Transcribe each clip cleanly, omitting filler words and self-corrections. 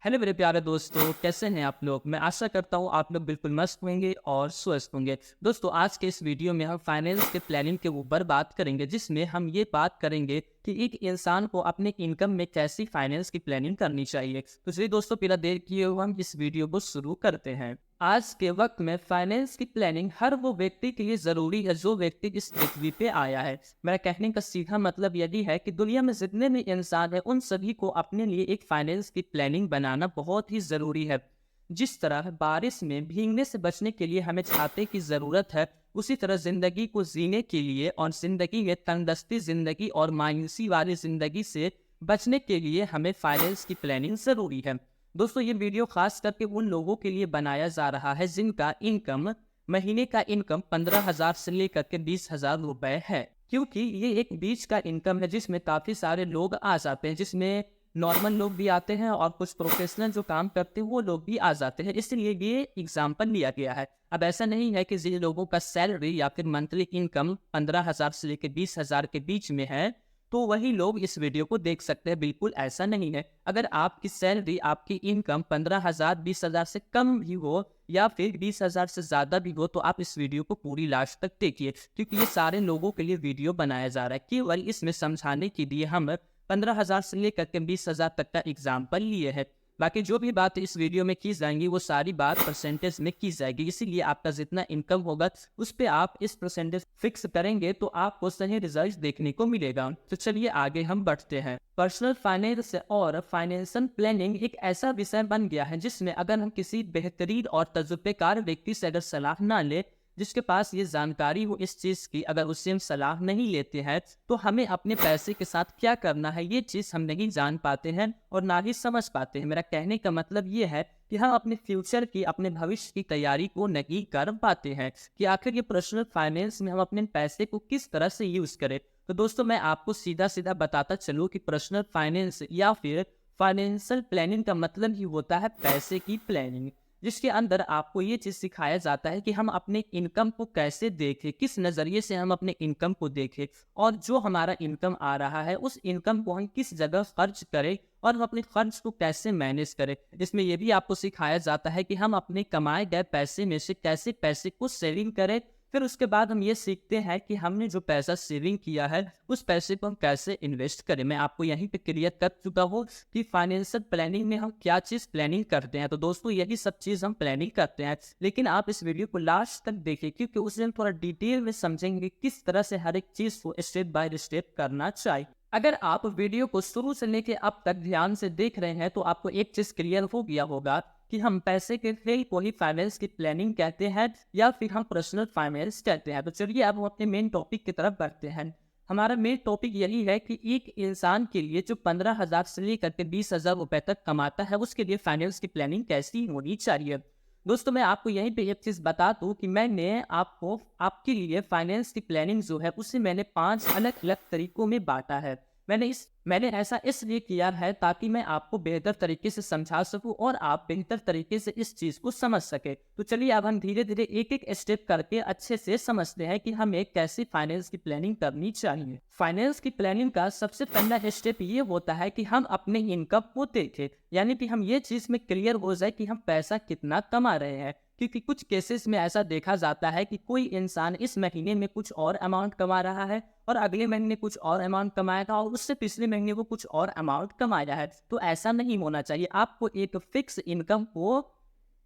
Hello मेरे प्यारे दोस्तों, कैसे हैं आप लोग। मैं आशा करता हूँ आप लोग बिल्कुल मस्त होंगे और स्वस्थ होंगे। दोस्तों, आज के इस वीडियो में हम फाइनेंस के प्लानिंग के ऊपर बात करेंगे, जिसमें हम ये बात करेंगे कि एक इंसान को अपने इनकम में कैसी फाइनेंस की प्लानिंग करनी चाहिए। तो चलिए दोस्तों, बिना देर किए हुए हम इस वीडियो को शुरू करते हैं। आज के वक्त में फाइनेंस की प्लानिंग हर वो व्यक्ति के लिए जरूरी है जो व्यक्ति इस पृथ्वी पे आया है। मेरा कहने का सीधा मतलब यही है कि दुनिया में जितने भी इंसान हैं उन सभी को अपने लिए एक फाइनेंस की प्लानिंग बनाना बहुत ही जरूरी है। जिस तरह बारिश में भीगने से बचने के लिए हमें छाते की जरूरत है, उसी तरह जिंदगी को जीने के लिए और जिंदगी में तंदुरुस्ती जिंदगी और मायूसी वाली जिंदगी से बचने के लिए हमें फाइनेंस की प्लानिंग जरूरी है। दोस्तों, ये वीडियो खास करके उन लोगों के लिए बनाया जा रहा है जिनका इनकम महीने का इनकम 15,000 से लेकर के 20,000 रुपए है, क्योंकि ये एक बीच का इनकम है जिसमें काफी सारे लोग आ जाते हैं, जिसमें नॉर्मल लोग भी आते हैं और कुछ प्रोफेशनल जो काम करते हैं वो लोग भी आ जाते हैं। इसलिए ये एग्जाम्पल लिया गया है। अब ऐसा नहीं है कि जिन लोगों का सैलरी या फिर मंथली इनकम 15,000 से लेकर 20,000 के बीच में है तो वही लोग इस वीडियो को देख सकते हैं। बिल्कुल ऐसा नहीं है। अगर आपकी सैलरी, आपकी इनकम 15,000 20,000 से कम भी हो या फिर 20,000 से ज्यादा भी हो तो आप इस वीडियो को पूरी लास्ट तक देखिए, क्योंकि ये सारे लोगों के लिए वीडियो बनाया जा रहा है। केवल इसमें समझाने के लिए हम 15,000 से लेकर के 20,000 तक का एग्जाम्पल लिए है। बाकी जो भी बात इस वीडियो में की जाएंगी वो सारी बात परसेंटेज में की जाएगी। इसीलिए आपका जितना इनकम होगा उस पे आप इस परसेंटेज फिक्स करेंगे तो आपको सही रिजल्ट देखने को मिलेगा। तो चलिए आगे हम बढ़ते हैं। पर्सनल फाइनेंस और फाइनेंशियल प्लानिंग एक ऐसा विषय बन गया है जिसमें अगर हम किसी बेहतरीन और तजुर्बेकार व्यक्ति से अगर सलाह ना ले, जिसके पास ये जानकारी हो इस चीज की, अगर उससे हम सलाह नहीं लेते हैं तो हमें अपने पैसे के साथ क्या करना है ये चीज हम नहीं जान पाते हैं और ना ही समझ पाते हैं। मेरा कहने का मतलब ये है कि हम अपने फ्यूचर की, अपने भविष्य की तैयारी को नहीं कर पाते हैं कि आखिर ये पर्सनल फाइनेंस में हम अपने पैसे को किस तरह से यूज करें। तो दोस्तों, मैं आपको सीधा सीधा बताता चलूँ कि पर्सनल फाइनेंस या फिर फाइनेंशियल प्लानिंग का मतलब ही होता है पैसे की प्लानिंग, जिसके अंदर आपको ये चीज सिखाया जाता है कि हम अपने इनकम को कैसे देखें, किस नजरिए से हम अपने इनकम को देखें और जो हमारा इनकम आ रहा है उस इनकम को हम किस जगह खर्च करें और हम अपने खर्च को कैसे मैनेज करें। इसमें यह भी आपको सिखाया जाता है कि हम अपने कमाए गए पैसे में से कैसे पैसे को सेविंग करें। फिर उसके बाद हम ये सीखते हैं कि हमने जो पैसा सेविंग किया है उस पैसे को हम कैसे इन्वेस्ट करें। मैं आपको यहीं पे क्लियर कर चुका हूँ कि फाइनेंशियल प्लानिंग में हम क्या चीज़ प्लानिंग करते हैं। तो दोस्तों, यही सब चीज़ हम प्लानिंग करते हैं, लेकिन आप इस वीडियो को लास्ट तक देखिए, क्योंकि उसमें हम थोड़ा डिटेल में समझेंगे किस तरह से हर एक चीज़ को स्टेप बाय स्टेप करना चाहिए। अगर आप वीडियो को शुरू से लेकर अब तक ध्यान से देख रहे हैं तो आपको एक चीज़ क्लियर हो गया होगा कि हम पैसे के खेल को ही फाइनेंस की प्लानिंग कहते हैं या फिर हम पर्सनल फाइनेंस कहते हैं। तो चलिए अब हम अपने मेन टॉपिक की तरफ बढ़ते हैं। हमारा मेन टॉपिक यही है कि एक इंसान के लिए जो 15,000 से लेकर के 20,000 रुपए तक कमाता है उसके लिए फाइनेंस की प्लानिंग कैसी होनी चाहिए। दोस्तों, मैं आपको यहीं पे एक चीज बता दूं कि मैंने आपको आपके लिए फाइनेंस की प्लानिंग जो है उसे मैंने 5 अलग अलग तरीकों में बांटा है। मैंने ऐसा इसलिए किया है ताकि मैं आपको बेहतर तरीके से समझा सकूं और आप बेहतर तरीके से इस चीज को समझ सके। तो चलिए अब हम धीरे धीरे एक एक स्टेप करके अच्छे से समझते हैं कि हमें कैसी फाइनेंस की प्लानिंग करनी चाहिए। फाइनेंस की प्लानिंग का सबसे पहला स्टेप ये होता है कि हम अपने इनकम को देखें, यानी कि हम ये चीज में क्लियर हो जाए कि हम पैसा कितना कमा रहे हैं। क्योंकि कुछ केसेस में ऐसा देखा जाता है कि कोई इंसान इस महीने में कुछ और अमाउंट कमा रहा है और अगले महीने कुछ और अमाउंट कमाएगा और उससे पिछले महीने वो कुछ और अमाउंट कमाया है। तो ऐसा नहीं होना चाहिए। आपको एक फिक्स इनकम को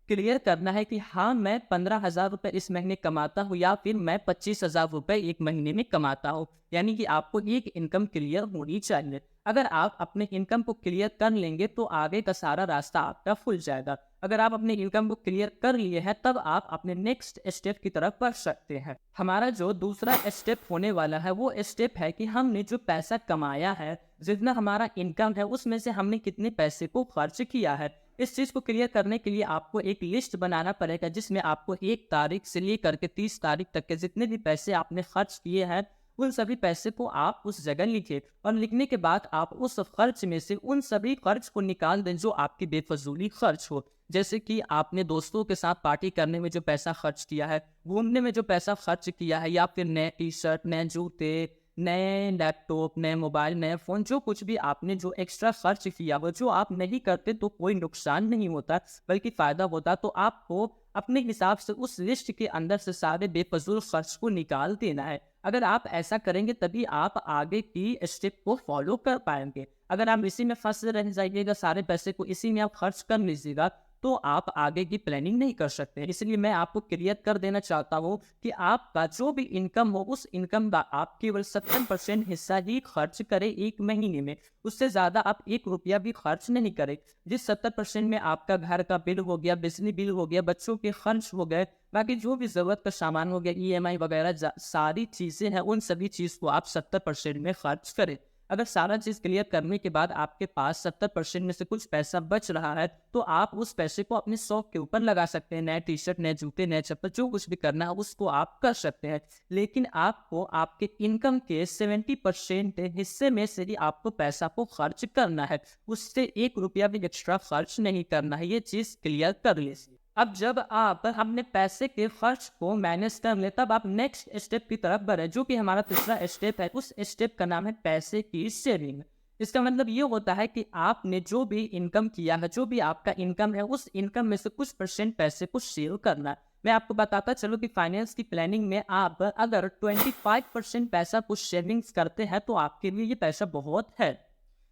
क्लियर करना है कि हाँ, मैं 15,000 रुपए इस महीने कमाता हूँ या फिर मैं 25,000 रुपए एक महीने में कमाता हूँ। यानी कि आपको एक इनकम क्लियर होनी चाहिए। अगर आप अपने इनकम को क्लियर कर लेंगे तो आगे का सारा रास्ता आपका खुल जाएगा। अगर आप अपने इनकम को क्लियर कर लिए हैं तब आप अपने नेक्स्ट स्टेप की तरफ बढ़ सकते हैं। हमारा जो दूसरा स्टेप होने वाला है वो स्टेप है कि हमने जो पैसा कमाया है, जितना हमारा इनकम है उसमें से हमने कितने पैसे को खर्च किया है। इस चीज को क्लियर करने के लिए आपको एक लिस्ट बनाना पड़ेगा जिसमें आपको 1 तारीख से लेकर के 30 तारीख तक के जितने भी पैसे आपने खर्च किए हैं उन सभी पैसे को आप उस जगह लिखिए और लिखने के बाद आप उस खर्च में से उन सभी खर्च को निकाल दें जो आपकी बेफजूली खर्च हो। जैसे कि आपने दोस्तों के साथ पार्टी करने में जो पैसा खर्च किया है, घूमने में जो पैसा खर्च किया है, या फिर नए टी शर्ट, नए जूते नए लैपटॉप, नए मोबाइल, नए फ़ोन, जो कुछ भी आपने जो एक्स्ट्रा खर्च किया हो, जो आप नहीं करते तो कोई नुकसान नहीं होता बल्कि फ़ायदा होता। तो आपको अपने हिसाब से उस लिस्ट के अंदर से सारे बेफजूल खर्च को निकाल देना है। अगर आप ऐसा करेंगे तभी आप आगे की स्टेप को फॉलो कर पाएंगे। अगर आप इसी में फंसे रह जाइएगा, सारे पैसे को इसी में आप खर्च कर लीजिएगा, तो आप आगे की प्लानिंग नहीं कर सकते। इसलिए मैं आपको क्लियर कर देना चाहता हूँ कि आपका जो भी इनकम हो, उस इनकम का आप केवल 70% हिस्सा ही खर्च करें एक महीने में। उससे ज़्यादा आप 1 रुपया भी खर्च नहीं करें। जिस 70% में आपका घर का बिल हो गया, बिजली बिल हो गया, बच्चों के खर्च हो गए, बाकी जो भी ज़रूरत का सामान हो गया, ईएमआई वगैरह सारी चीज़ें हैं, उन सभी चीज़ को आप 70% में खर्च करें। अगर सारा चीज़ क्लियर करने के बाद आपके पास 70% में से कुछ पैसा बच रहा है, तो आप उस पैसे को अपने शौक के ऊपर लगा सकते हैं। नए टी-शर्ट, नए जूते, नए चप्पल, जो कुछ भी करना है उसको आप कर सकते हैं। लेकिन आपको आपके इनकम के 70% हिस्से में से ही आपको पैसा को खर्च करना है। उससे 1 रुपया भी एक्स्ट्रा खर्च नहीं करना है। ये चीज़ क्लियर कर लीजिए। अब जब आप अपने पैसे के खर्च को मैनेज कर ले, तब आप नेक्स्ट स्टेप की तरफ बढ़े, जो कि हमारा तीसरा स्टेप है। उस स्टेप का नाम है पैसे की सेविंग। इसका मतलब ये होता है कि आपने जो भी इनकम किया है, जो भी आपका इनकम है, उस इनकम में से कुछ परसेंट पैसे को सेव करना है। मैं आपको बताता चलूँ कि फाइनेंस की प्लानिंग में आप अगर 25% पैसा कुछ सेविंग्स करते हैं, तो आपके लिए ये पैसा बहुत है।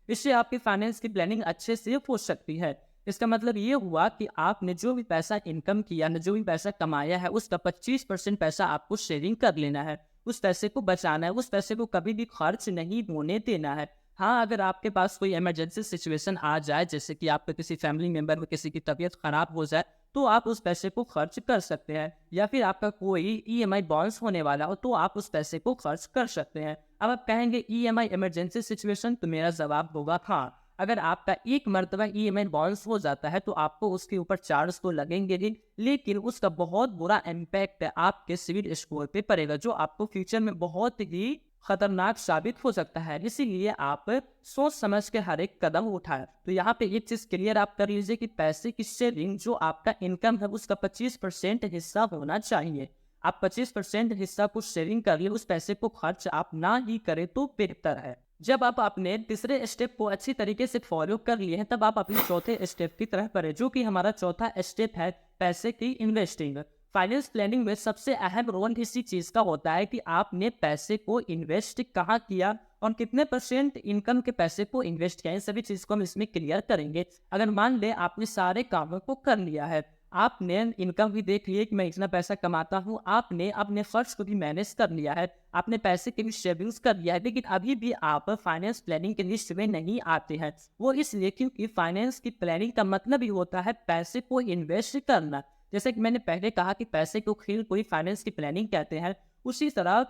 इससे आपकी फाइनेंस की प्लानिंग अच्छे से हो सकती है। इसका मतलब ये हुआ कि आपने जो भी पैसा इनकम किया है, जो भी पैसा कमाया है, उसका 25% पैसा आपको सेविंग कर लेना है। उस पैसे को बचाना है, उस पैसे को कभी भी खर्च नहीं होने देना है। हाँ, अगर आपके पास कोई इमरजेंसी सिचुएशन आ जाए, जैसे कि आपके किसी फैमिली मेंबर में किसी की तबीयत खराब हो जाए, तो आप उस पैसे को खर्च कर सकते हैं। या फिर आपका कोई ईएमआई बाउंस होने वाला हो, तो आप उस पैसे को खर्च कर सकते हैं। अब आप कहेंगे ईएमआई इमरजेंसी सिचुएशन, तो मेरा जवाब होगा हाँ। अगर आपका एक मर्तबा ईएमआई बाउंस हो जाता है, तो आपको उसके ऊपर चार्ज तो लगेंगे ही, लेकिन उसका बहुत बुरा इम्पैक्ट आपके सिविल स्कोर पे पड़ेगा, जो आपको फ्यूचर में बहुत ही खतरनाक साबित हो सकता है। इसीलिए आप सोच समझ के हर एक कदम उठाएं। तो यहाँ पे एक चीज क्लियर आप कर लीजिए कि पैसे की सेविंग, जो आपका इनकम है, उसका 25% हिस्सा होना चाहिए। आप 25% हिस्सा कुछ सेविंग करिए, उस पैसे को खर्च आप ना ही करें तो बेहतर है। जब आप अपने तीसरे स्टेप को अच्छी तरीके से फॉलो कर लिए हैं, तब आप अपने चौथे स्टेप की तरफ बढ़े, जो कि हमारा चौथा स्टेप है पैसे की इन्वेस्टिंग। फाइनेंस प्लानिंग में सबसे अहम रोल इसी चीज का होता है कि आपने पैसे को इन्वेस्ट कहाँ किया और कितने परसेंट इनकम के पैसे को इन्वेस्ट किया। इन सभी चीज को हम इसमें क्लियर करेंगे। अगर मान ले आपने सारे कामों को कर लिया है, आपने इनकम भी देख लिया कि मैं इतना पैसा कमाता हूँ, आपने अपने खर्च को भी मैनेज कर लिया है, आपने पैसे की भी सेविंग्स कर लिया है, लेकिन अभी भी आप फाइनेंस प्लानिंग के लिस्ट में नहीं आते हैं। वो इसलिए क्योंकि फाइनेंस की प्लानिंग का मतलब ही होता है पैसे को इन्वेस्ट करना। जैसे कि मैंने पहले कहा कि पैसे को खेल कोई फाइनेंस की प्लानिंग कहते हैं, उसी तरह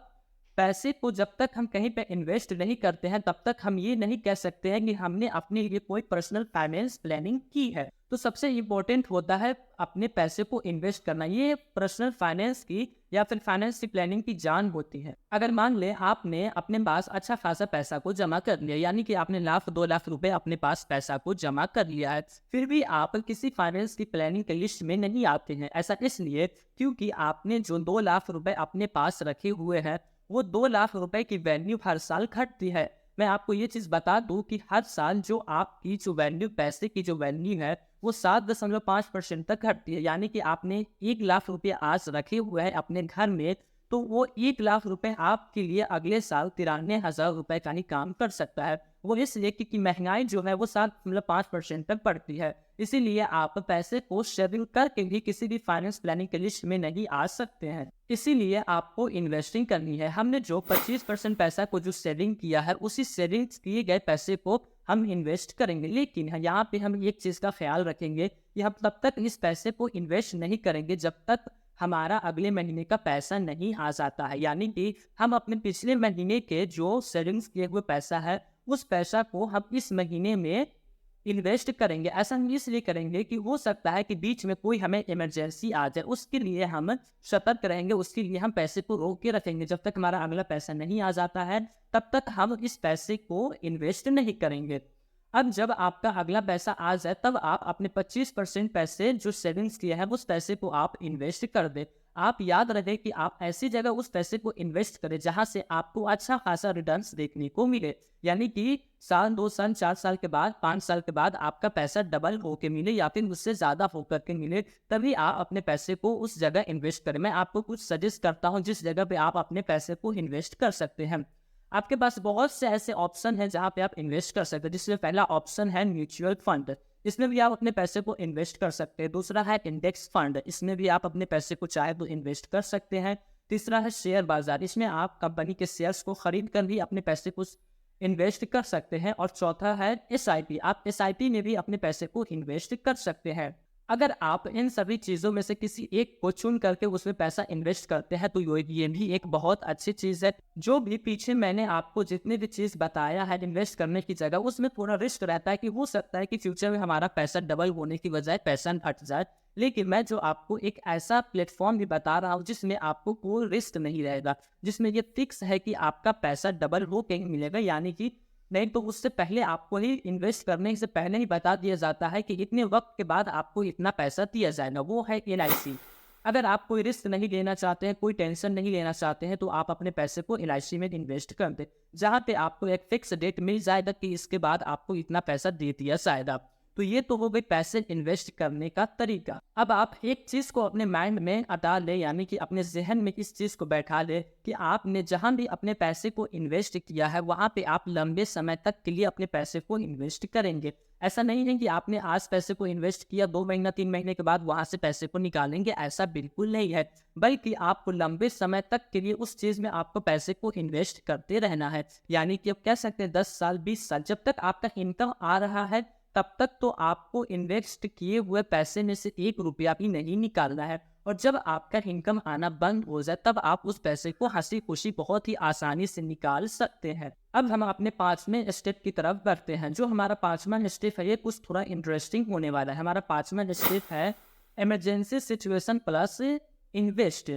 पैसे को जब तक हम कहीं पे इन्वेस्ट नहीं करते हैं, तब तक हम ये नहीं कह सकते हैं कि हमने अपने लिए कोई पर्सनल फाइनेंस प्लानिंग की है। तो सबसे इम्पोर्टेंट होता है अपने पैसे को इन्वेस्ट करना। ये पर्सनल फाइनेंस की या फिर फाइनेंस की प्लानिंग की जान होती है। अगर मान ले आपने अपने पास अच्छा खासा पैसा को जमा कर लिया, यानी कि आपने 1,00,000-2,00,000 रुपए अपने पास पैसा को जमा कर लिया है, फिर भी आप किसी फाइनेंस की प्लानिंग के लिस्ट में नहीं आते हैं। ऐसा इसलिए क्योंकि आपने जो 2,00,000 रुपए अपने पास रखे हुए हैं, वो 2,00,000 रुपए की वैल्यू हर साल घटती है। मैं आपको ये चीज़ बता दूं कि हर साल जो आपकी जो वैल्यू, पैसे की जो वैल्यू है, वो 7.5% तक घटती है। यानी कि आपने 1,00,000 रुपये आज रखे हुए हैं अपने घर में, तो वो 1,00,000 रुपये आपके लिए अगले साल 93,000 रुपये का ही काम कर सकता है। वो इसलिए क्योंकि महंगाई जो है वो 7.5% तक बढ़ती है। इसीलिए आप पैसे को सेविंग करके भी किसी भी फाइनेंस प्लानिंग के लिस्ट में नहीं आ सकते हैं। इसीलिए आपको इन्वेस्टिंग करनी है। हमने जो 25% पैसा को जो सेविंग किया है, उसी सेविंग किए गए पैसे को हम इन्वेस्ट करेंगे। लेकिन यहाँ पे हम एक चीज़ का ख्याल रखेंगे कि हम तब तक इस पैसे को इन्वेस्ट नहीं करेंगे जब तक हमारा अगले महीने का पैसा नहीं आ जाता है। यानी कि हम अपने पिछले महीने के जो सेविंग्स किए हुए पैसा है, उस पैसा को हम इस महीने में इन्वेस्ट करेंगे। ऐसा हम इसलिए करेंगे कि हो सकता है कि बीच में कोई हमें इमरजेंसी आ जाए, उसके लिए हम सतर्क रहेंगे, उसके लिए हम पैसे को रोक के रखेंगे। जब तक हमारा अगला पैसा नहीं आ जाता है, तब तक हम इस पैसे को इन्वेस्ट नहीं करेंगे। अब जब आपका अगला पैसा आ जाए, तब आप अपने 25% पैसे जो सेविंग्स किए हैं, उस पैसे को आप इन्वेस्ट कर दें। आप याद रखें कि आप ऐसी जगह उस पैसे को इन्वेस्ट करें जहां से आपको अच्छा खासा रिटर्न्स देखने को मिले, यानी कि साल 2 साल 4 साल के बाद 5 साल के बाद आपका पैसा डबल होके मिले या फिर उससे ज़्यादा होकर के मिले, तभी आप अपने पैसे को उस जगह इन्वेस्ट करें। मैं आपको कुछ सजेस्ट करता हूँ जिस जगह पे आप अपने पैसे को इन्वेस्ट कर सकते हैं। आपके पास बहुत से ऐसे ऑप्शन हैं जहाँ पे आप इन्वेस्ट कर सकते हैं, जिसमें पहला ऑप्शन है म्यूचुअल फंड। इसमें भी आप अपने पैसे को इन्वेस्ट कर सकते हैं। दूसरा है इंडेक्स फंड, इसमें भी आप अपने पैसे को चाहे तो इन्वेस्ट कर सकते हैं। तीसरा है शेयर बाजार, इसमें आप कंपनी के शेयर्स को खरीद कर भी अपने पैसे को इन्वेस्ट कर सकते हैं। और चौथा है एसआईपी, आप एसआईपी में भी अपने पैसे को इन्वेस्ट कर सकते हैं। अगर आप इन सभी चीज़ों में से किसी एक को चुन करके उसमें पैसा इन्वेस्ट करते हैं तो ये भी एक बहुत अच्छी चीज़ है। जो भी पीछे मैंने आपको जितने भी चीज़ बताया है इन्वेस्ट करने की जगह, उसमें थोड़ा रिस्क रहता है कि हो सकता है कि फ्यूचर में हमारा पैसा डबल होने की बजाय पैसा घट जाए। लेकिन मैं जो आपको एक ऐसा प्लेटफॉर्म भी बता रहा हूँ जिसमें आपको कोई रिस्क नहीं रहेगा, जिसमें ये फिक्स है कि आपका पैसा डबल हो के ही मिलेगा, यानी कि नहीं तो उससे पहले आपको ही इन्वेस्ट करने से पहले ही बता दिया जाता है कि इतने वक्त के बाद आपको इतना पैसा दिया जाएगा, वो है एलआईसी। अगर आप कोई रिस्क नहीं लेना चाहते हैं, कोई टेंशन नहीं लेना चाहते हैं, तो आप अपने पैसे को एलआईसी में इन्वेस्ट कर दें, जहाँ पे आपको एक फिक्स डेट मिल जाएगा कि इसके बाद आपको इतना पैसा दे दिया जाएगा। तो ये तो हो गई पैसे इन्वेस्ट करने का तरीका। अब आप एक चीज़ को अपने माइंड में हटा ले, यानी कि अपने जहन में इस चीज़ को बैठा ले कि आपने जहाँ भी अपने पैसे को इन्वेस्ट किया है वहाँ पे आप लंबे समय तक के लिए अपने पैसे को इन्वेस्ट करेंगे। ऐसा नहीं है कि आपने आज पैसे को इन्वेस्ट किया, 2 महीना 3 महीने के बाद वहाँ से पैसे को निकालेंगे, ऐसा बिल्कुल नहीं है। बल्कि आपको लंबे समय तक के लिए उस चीज़ में आपको पैसे को इन्वेस्ट करते रहना है। यानी कि आप कह सकते हैं 10 साल 20 साल जब तक आपका इनकम आ रहा है तब तक तो आपको इन्वेस्ट किए हुए पैसे में से 1 रुपया भी नहीं निकालना है। और जब आपका इनकम आना बंद हो जाए तब आप उस पैसे को हंसी खुशी बहुत ही आसानी से निकाल सकते हैं। अब हम अपने 5वें स्टेप की तरफ बढ़ते हैं। जो हमारा 5वां स्टेप है ये कुछ थोड़ा इंटरेस्टिंग होने वाला है। हमारा 5वां स्टेप है इमरजेंसी सिचुएशन प्लस इन्वेस्ट।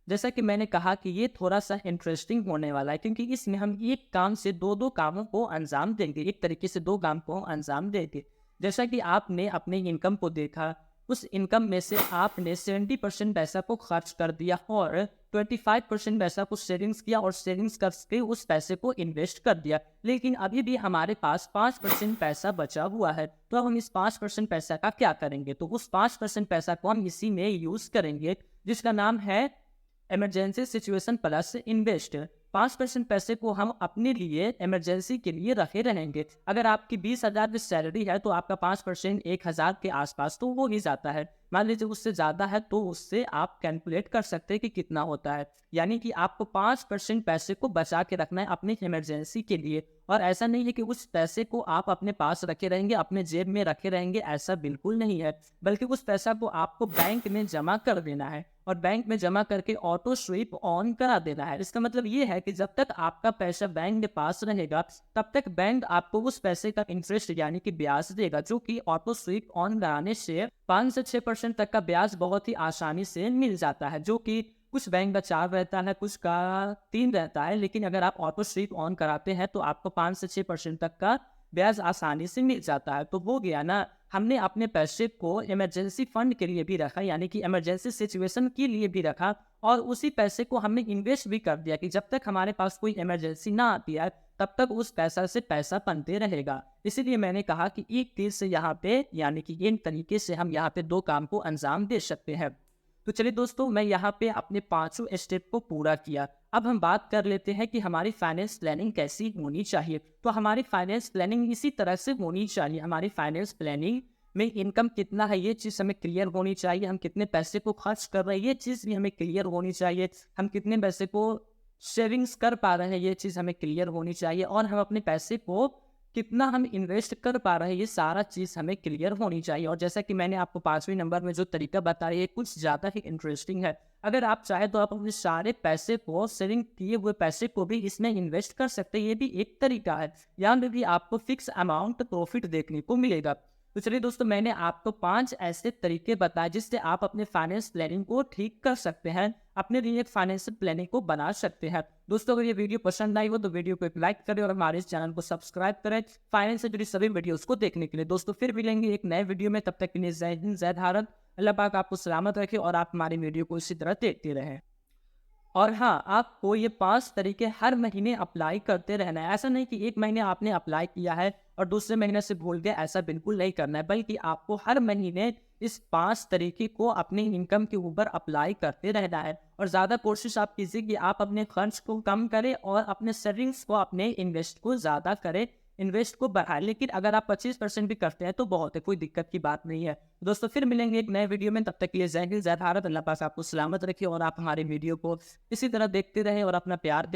जैसा कि मैंने कहा कि ये थोड़ा सा इंटरेस्टिंग होने वाला है, क्योंकि इसमें हम एक काम से दो कामों को अंजाम देंगे, एक तरीके से 2 काम को अंजाम देंगे। जैसा कि आपने अपने इनकम को देखा, उस इनकम में से आपने 70% पैसा को खर्च कर दिया और 25% पैसा को सेविंग्स किया और सेविंग्स करके उस पैसे को इन्वेस्ट कर दिया। लेकिन अभी भी हमारे पास 5% पैसा बचा हुआ है, तो अब हम इस 5% पैसा का क्या करेंगे? तो उस 5% पैसा को हम इसी में यूज़ करेंगे, जिसका नाम है इमरजेंसी सिचुएशन प्लस इन्वेस्ट। 5% पैसे को हम अपने लिए इमरजेंसी के लिए रखे रहेंगे। अगर आपकी 20,000 की सैलरी है तो आपका 5% 1,000 के आसपास तो हो ही जाता है। मान लीजिए उससे ज़्यादा है तो उससे आप कैलकुलेट कर सकते हैं कि कितना होता है। यानी कि आपको 5% पैसे को बचा के रखना है अपनी इमरजेंसी के लिए। और ऐसा नहीं है कि उस पैसे को आप अपने पास रखे रहेंगे, अपने जेब में रखे रहेंगे, ऐसा बिल्कुल नहीं है। बल्कि उस पैसा को आपको बैंक में जमा कर देना है और बैंक में जमा करके ऑटो स्वीप ऑन करा देना है। इसका मतलब ये है कि जब तक आपका पैसा बैंक के पास रहेगा तब तक बैंक आपको उस पैसे का इंटरेस्ट यानी कि ब्याज देगा, जो कि ऑटो स्वीप ऑन कराने से 5 से 6% तक का ब्याज बहुत ही आसानी से मिल जाता है, जो कि कुछ बैंक का 4 रहता है, कुछ का 3 रहता है। लेकिन अगर आप ऑटो स्वीप ऑन कराते हैं तो आपको 5 से 6% तक का ब्याज आसानी से मिल जाता है। तो हो गया ना, हमने अपने पैसे को इमरजेंसी फंड के लिए भी रखा, यानी कि इमरजेंसी सिचुएशन के लिए भी रखा, और उसी पैसे को हमने इन्वेस्ट भी कर दिया कि जब तक हमारे पास कोई इमरजेंसी ना आती है तब तक उस पैसा से पैसा बनते रहेगा। इसीलिए मैंने कहा कि एक तीर से यहाँ पे, यानी कि इन तरीके से हम यहाँ पे 2 काम को अंजाम दे सकते हैं। तो चलिए दोस्तों, मैं यहाँ पे अपने 5 स्टेप को पूरा किया। अब हम बात कर लेते हैं कि हमारी फाइनेंस प्लानिंग कैसी होनी चाहिए। तो हमारी फाइनेंस प्लानिंग इसी तरह से होनी चाहिए। हमारी फाइनेंस प्लानिंग में इनकम कितना है ये चीज़ हमें क्लियर होनी चाहिए, हम कितने पैसे को खर्च कर रहे हैं ये चीज़ भी हमें क्लियर होनी चाहिए, हम कितने पैसे को सेविंग्स कर पा रहे हैं ये चीज़ हमें क्लियर होनी चाहिए, और हम अपने पैसे को कितना हम इन्वेस्ट कर पा रहे हैं ये सारा चीज़ हमें क्लियर होनी चाहिए। और जैसा कि मैंने आपको 5वें नंबर में जो तरीका बताया है कुछ ज़्यादा ही इंटरेस्टिंग है। अगर आप चाहे तो आप अपने सारे पैसे को, सेविंग किए हुए पैसे को भी इसमें इन्वेस्ट कर सकते हैं, ये भी एक तरीका है। यहाँ में भी आपको फिक्स अमाउंट प्रॉफिट देखने को मिलेगा। तो चलिए दोस्तों, मैंने आपको 5 ऐसे तरीके बताए जिससे आप अपने फाइनेंस प्लानिंग को ठीक कर सकते हैं, अपने लिए एक फाइनेंशियल प्लानिंग को बना सकते हैं। दोस्तों, अगर ये वीडियो पसंद आई हो तो वीडियो को एक लाइक करें और हमारे इस चैनल को सब्सक्राइब करें फाइनेंस से जुड़ी सभी वीडियोस को देखने के लिए। दोस्तों, फिर मिलेंगे एक नए वीडियो में, तब तक के लिए जय हिंद, जय भारत, अल्लाह पाक आपको सलामत रखे और आप हमारी वीडियो को इसी तरह देखते रहें। और हाँ, आपको ये 5 तरीके हर महीने अप्लाई करते रहना है। ऐसा नहीं कि 1 महीने आपने अप्लाई किया है और दूसरे महीने से भूल गए, ऐसा बिल्कुल नहीं करना है। बल्कि आपको हर महीने इस 5 तरीके को अपनी इनकम के ऊपर अप्लाई करते रहना है। और ज़्यादा कोशिश आप कीजिए कि आप अपने खर्च को कम करें और अपने सेविंग्स को, अपने इन्वेस्ट को ज़्यादा करें, इन्वेस्ट को बढ़ाएँ। लेकिन अगर आप 25% भी करते हैं तो बहुत है, कोई दिक्कत की बात नहीं है। दोस्तों फिर मिलेंगे एक नए वीडियो में, तब तक के लिए जय हिंद, जय भारत। अल्लाह पाक आपको सलामत रखे और आप हमारी वीडियो को इसी तरह देखते रहें और अपना प्यार